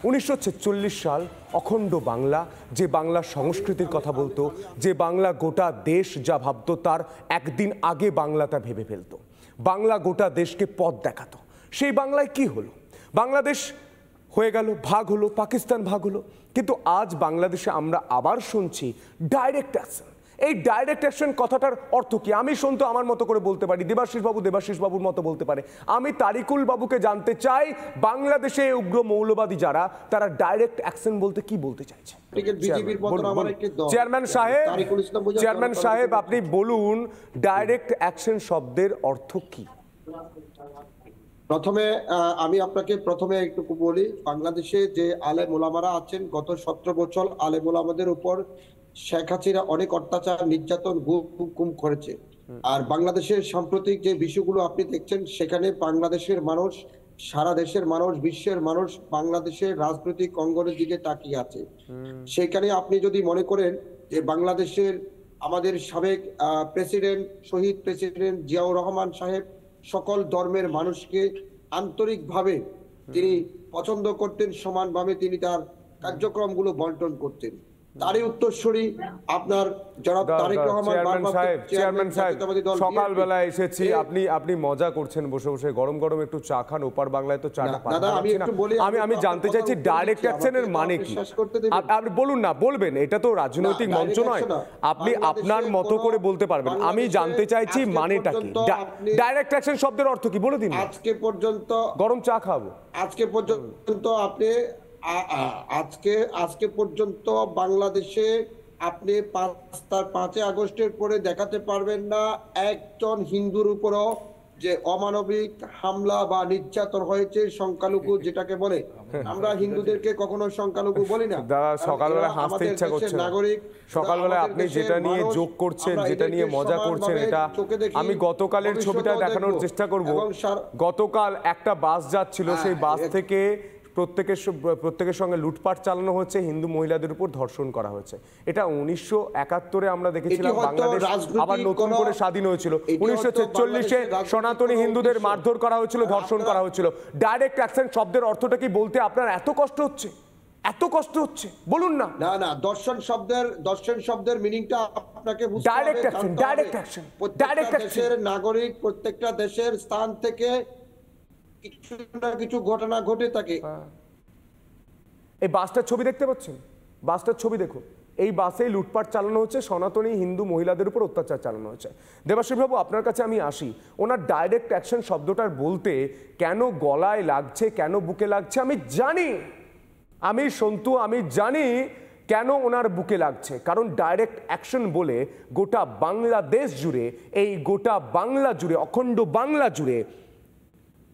1946 সাল অখণ্ড বাংলা, যে বাংলা সংস্কৃতির কথা বলতো, যে বাংলা গোটা দেশ যা ভাবতো তার একদিন আগে বাংলাটা ভেবে ফেলতো, বাংলা গোটা দেশকে পথ দেখাতো। সেই বাংলায় কি হলো? বাংলাদেশ হয়ে গেল, ভাগ হলো, পাকিস্তান ভাগ হলো। কিন্তু আজ বাংলাদেশে আমরা আবার শুনছি ডাইরেক্ট অ্যাকশন। এই ডাইরেক্ট অ্যাকশন কথাটার অর্থ কি? আমি শুনতো আমার মতো করে বলতে পারি, দেবাশিস বাবুর মতো বলতে পারে। আমি তারিকুল বাবুকে জানতে চাই, বাংলাদেশে উগ্র মৌলবাদী যারা, তারা ডাইরেক্ট অ্যাকশন বলতে কি বলতে চাইছে? চেয়ারম্যান সাহেব, আপনি বলুন ডাইরেক্ট অ্যাকশন শব্দের অর্থ কি? প্রথমে আমি আপনাকে একটু বলি, বাংলাদেশে যে আলেম ওলামারা আছেন, গত 17 বছর আলেম ওলামাদের উপর শেখ হাসিনা অনেক অত্যাচার, নির্যাতন, গুম করেছে। আর বাংলাদেশের সাম্প্রতিক যে বিষয়গুলো আপনি দেখছেন, সেখানে বাংলাদেশের মানুষ, সারা দেশের মানুষ, বিশ্বের মানুষ বাংলাদেশের রাজনৈতিক অঙ্গনের দিকে তাকিয়ে আছে। সেখানে আপনি যদি মনে করেন যে বাংলাদেশের আমাদের সাবেক প্রেসিডেন্ট, শহীদ প্রেসিডেন্ট জিয়াউর রহমান সাহেব সকল ধর্মের মানুষকে আন্তরিকভাবে তিনি পছন্দ করতেন, সমানভাবে তিনি তার কার্যক্রমগুলো বন্টন করতেন। তারই উত্তরসূরি আপনার জনাব তারেক রহমান। চেয়ারম্যান সাহেব, সকালবেলা এসেছি, আপনি মজা করছেন বসে বসে, গরম গরম একটু চা খান, ওপার বাংলায় তো চাটা পাওয়া যায় না। আমি জানতে চাইছি ডাইরেক্ট অ্যাকশনের মানে কি? আপনি বলুন না, বলবেন, এটা তো রাজনৈতিক মঞ্চ নয়, আপনি আপনার মতো করে বলতে পারবেন। আমি জানতে চাইছি মানেটা কি, ডাইরেক্ট অ্যাকশন শব্দের অর্থ কি বলে দিন। আজকে পর্যন্ত গরম চা খাবো। আজকে পর্যন্ত আপনি আজকে পর্যন্ত বাংলাদেশে আপনি 5 আগস্টের পরে দেখাতে পারবেন না একজন হিন্দুর উপরও যে অমানবিক হামলা বা নির্যাতন হয়েছে। সংখ্যালঘু যেটাকে বলে, আমরা হিন্দুদেরকে কখনো সংখ্যালঘু বলি না। সকালবেলা হাসতে ইচ্ছা করছে নাগরিক, সকালবেলা আপনি যেটা নিয়ে যোগ করছেন, যেটা নিয়ে মজা করছেন, এটা আমি গতকালের ছবিটা দেখানোর চেষ্টা করব। গতকাল একটা বাস যাচ্ছিল, সেই বাস থেকে প্রত্যেকের সঙ্গে লুটপাট চালানো হচ্ছে, হিন্দু মহিলাদের উপর ধর্ষণ করা হয়েছে। এটা 1971-এ আমরা দেখেছিলাম, বাংলাদেশ আবার নতুন করে স্বাধীন হয়েছিল। 1946-এ সনাতনী হিন্দুদের মারধর করা হয়েছিল, ধর্ষণ করা হয়েছিল। ডাইরেক্ট অ্যাকশন শব্দের অর্থটা কি বলতে আপনার এত কষ্ট হচ্ছে? এত কষ্ট হচ্ছে বলুন না। না, দর্শন শব্দের মিনিংটা আপনাকে বুঝতে হবে। ডাইরেক্ট অ্যাকশন, দেশের নাগরিক, প্রত্যেকটা দেশের স্থান থেকে কিছু না কিছু ঘটনা ঘটে থাকে। এই বাসটার ছবি দেখতে পাচ্ছেন, বাসটার ছবি দেখুন। এই বাসে লুটপাট চালানো হচ্ছে, সনাতনী হিন্দু মহিলাদের উপর অত্যাচার চালানো হচ্ছে। দেবাশিস বাবু, আপনার কাছে আমি আসি, ওনার ডাইরেক্ট অ্যাকশন শব্দটার বলতে কেন গলায় লাগছে, কেন বুকে লাগছে আমি জানি। আমি সন্তু, আমি জানি কেন ওনার বুকে লাগছে। কারণ ডাইরেক্ট অ্যাকশন বলে গোটা বাংলাদেশ জুড়ে, এই গোটা বাংলা জুড়ে, অখণ্ড বাংলা জুড়ে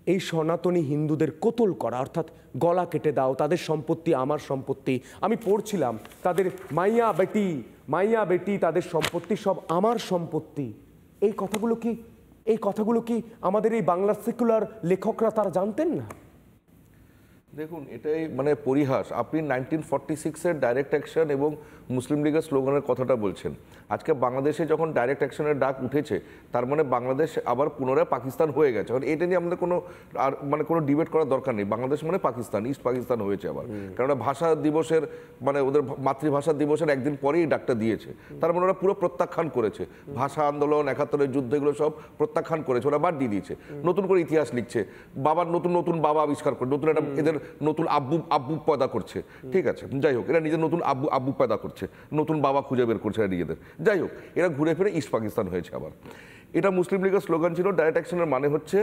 এই সনাতনী হিন্দুদের কোতল করা, অর্থাৎ গলা কেটে দাও, তাদের সম্পত্তি আমার সম্পত্তি। আমি পড়ছিলাম তাদের মাইয়া বেটি তাদের সম্পত্তি সব আমার সম্পত্তি। এই কথাগুলো কি আমাদের এই বাংলার সেকুলার লেখকরা তারা জানতেন না? দেখুন, এটাই মানে পরিহাস। আপনি 1946-এর ডাইরেক্ট অ্যাকশন এবং মুসলিম লীগের স্লোগানের কথাটা বলছেন। আজকে বাংলাদেশে যখন ডাইরেক্ট অ্যাকশনের ডাক উঠেছে, তার মানে বাংলাদেশ আবার পুনরায় পাকিস্তান হয়ে গেছে। কারণ এটা নিয়ে আমাদের কোনো ডিবেট করার দরকার নেই। বাংলাদেশ মানে পাকিস্তান, ইস্ট পাকিস্তান হয়েছে আবার। কারণ ভাষা দিবসের ওদের মাতৃভাষা দিবসের একদিন পরেই এই ডাকটা দিয়েছে। তার মানে ওরা পুরো প্রত্যাখ্যান করেছে। ভাষা আন্দোলন, 71-এর যুদ্ধ, এগুলো সব প্রত্যাখ্যান করেছে, ওরা বাদ দিয়ে দিয়েছে। নতুন করে ইতিহাস লিখছে, বাবার নতুন বাবা আবিষ্কার করে, নতুন একটা এদের নতুন আব্বু পয়দা করছে। ঠিক আছে, যাই হোক, এরা নিজের নতুন আব্বু পয়দা করছে, নতুন বাবা খুঁজে বের করছে নিজেদের। যাই হোক, এরা ঘুরে ফিরে ইস্ট পাকিস্তান হয়েছে আবার। এটা মুসলিম লীগের স্লোগান ছিল। ডাইরেক্ট অ্যাকশনের মানে হচ্ছে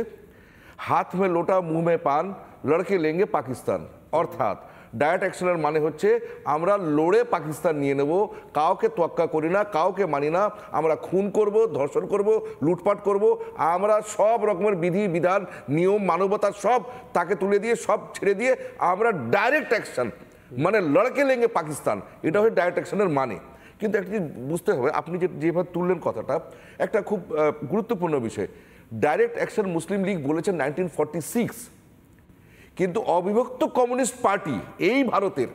হাত মে লোটা মুহ মে পান লড়কে লেঙ্গে পাকিস্তান। অর্থাৎ ডাইরেক্ট অ্যাকশনের মানে হচ্ছে আমরা লড়ে পাকিস্তান নিয়ে নেব, কাউকে তোয়াক্কা করি না, কাউকে মানি না, আমরা খুন করব, ধর্ষণ করব, লুটপাট করব, আমরা সব রকমের বিধি বিধান, নিয়ম, মানবতা সব তাকে তুলে দিয়ে, সব ছেড়ে দিয়ে আমরা ডাইরেক্ট অ্যাকশন মানে লড়কে লেঙ্গে পাকিস্তান। এটা হচ্ছে ডাইরেক্ট অ্যাকশনের মানে। কিন্তু একটা জিনিস বুঝতে হবে, আপনি যেভাবে তুললেন কথাটা, একটা খুব গুরুত্বপূর্ণ বিষয়। ডাইরেক্ট অ্যাকশন মুসলিম লীগ বলেছেন 1946, কিন্তু অবিভক্ত কমিউনিস্ট পার্টি এই ভারতের,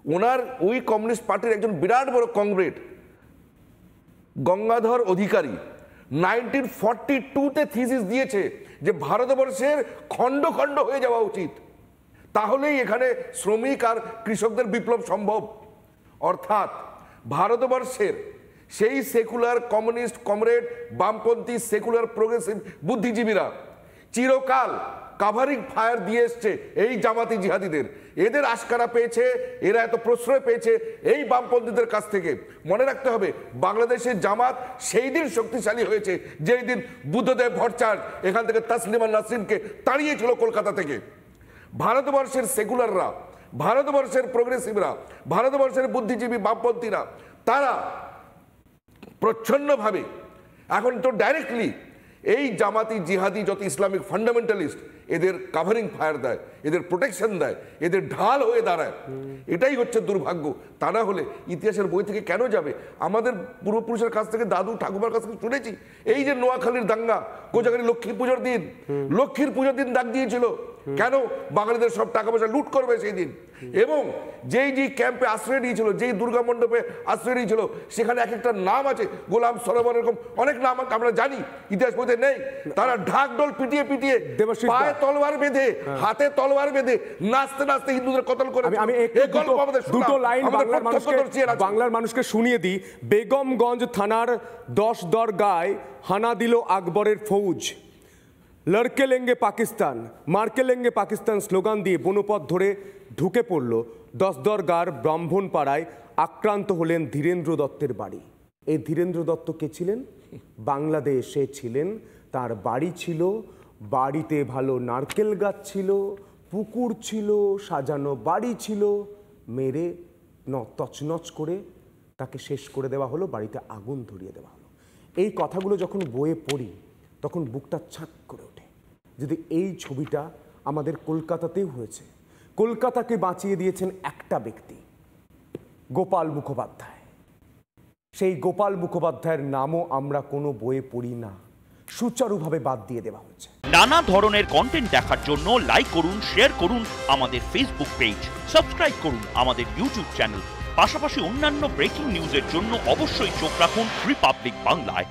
ওনার ওই কমিউনিস্ট পার্টির একজন বিরাট বড় কংগ্রেড গঙ্গাধর অধিকারী 1942-তে থিসিস দিয়েছে যে ভারতবর্ষের খণ্ড খণ্ড হয়ে যাওয়া উচিত। তাহলেই এখানে শ্রমিক আর কৃষকদের বিপ্লব সম্ভব। অর্থাৎ ভারতবর্ষের সেই সেকুলার কমিউনিস্ট কমরেড বামপন্থী সেকুলার প্রোগ্রেসিভ বুদ্ধিজীবীরা চিরকাল কাভারিং ফায়ার দিয়ে এসছে এই জামাতি জিহাদিদের। এদের আশকারা পেয়েছে, এরা এত প্রশ্রয় পেয়েছে এই বামপন্থীদের কাছ থেকে। মনে রাখতে হবে বাংলাদেশের জামাত সেই দিন শক্তিশালী হয়েছে যেই দিন বুদ্ধদেব ভট্টাচার্য এখান থেকে তাসলিমা নাসরিনকে তাড়িয়েছিল কলকাতা থেকে। ভারতবর্ষের সেকুলাররা, ভারতবর্ষের প্রোগ্রেসিভরা, ভারতবর্ষের বুদ্ধিজীবী বামপন্থীরা তারা প্রচ্ছন্নভাবে এখন তো ডাইরেক্টলি এই জামাতি জিহাদি যত ইসলামিক ফান্ডামেন্টালিস্ট এদের কাভারিং ফায়ার দেয়, এদের প্রোটেকশন দেয়, এদের ঢাল হয়ে দাঁড়ায়। এটাই হচ্ছে দুর্ভাগ্য। তা না হলে ইতিহাসের বই থেকে কেন যাবে? আমাদের পূর্বপুরুষের কাছ থেকে, দাদু ঠাকুমার কাছ থেকে শুনেছি এই যে নোয়াখালীর দাঙ্গা, কোজাগরী লক্ষ্মী পুজোর দিন, লক্ষ্মীর পুজোর দিন ডাক দিয়েছিল কেন? বাঙালিদের সব টাকা পয়সা লুট করবে সেই দিন। এবং যেই ক্যাম্পে আশ্রয় নিয়েছিল, যেই দুর্গা মণ্ডপে আশ্রয় নিয়েছিল, সেখানে এক একটা নাম আছে, গোলাম সরোবর, এরকম অনেক নাম আমরা জানি, ইতিহাস বইতে নেই। তারা ঢাকঢোল পিটিয়ে পিটিয়ে পায়ে তলোয়ার বেঁধে, হাতে তলোয়ার বেঁধে নাচতে নাচতে হিন্দুদের কতল করে। আমি দুটো লাইন বাংলার মানুষকে শুনিয়ে দিই। বেগমগঞ্জ থানার 10 দরগায় হানা দিল আকবরের ফৌজ। লড়কে লেঙ্গে পাকিস্তান, মারকে লেঙ্গে পাকিস্তান স্লোগান দিয়ে বনপথ ধরে ঢুকে পড়ল 10 দরগার ব্রাহ্মণ পাড়ায়। আক্রান্ত হলেন ধীরেন্দ্র দত্তের বাড়ি। এই ধীরেন্দ্র দত্ত কে ছিলেন? বাংলাদেশে ছিলেন, তার বাড়ি ছিল, বাড়িতে ভালো নারকেল গাছ ছিল, পুকুর ছিল, সাজানো বাড়ি ছিল। মেরে তছনছ করে তাকে শেষ করে দেওয়া হলো, বাড়িতে আগুন ধরিয়ে দেওয়া হলো। এই কথাগুলো যখন বইয়ে পড়ি তখন বুকটা ছাক করে ওঠে। যদি এই ছবিটা আমাদের কলকাতাতেও হয়েছে। কলকাতাকে বাঁচিয়ে দিয়েছেন একটা ব্যক্তি, গোপাল মুখোপাধ্যায়। সেই গোপাল মুখোপাধ্যায়ের নামও আমরা কোনো বইয়ে পড়ি না, সুচারুভাবে বাদ দিয়ে দেওয়া হয়েছে। নানা ধরনের কন্টেন্ট দেখার জন্য লাইক করুন, শেয়ার করুন আমাদের ফেসবুক পেজ, সাবস্ক্রাইব করুন আমাদের ইউটিউব চ্যানেল। পাশাপাশি অন্যান্য ব্রেকিং নিউজের জন্য অবশ্যই চোখ রাখুন রিপাবলিক বাংলায়।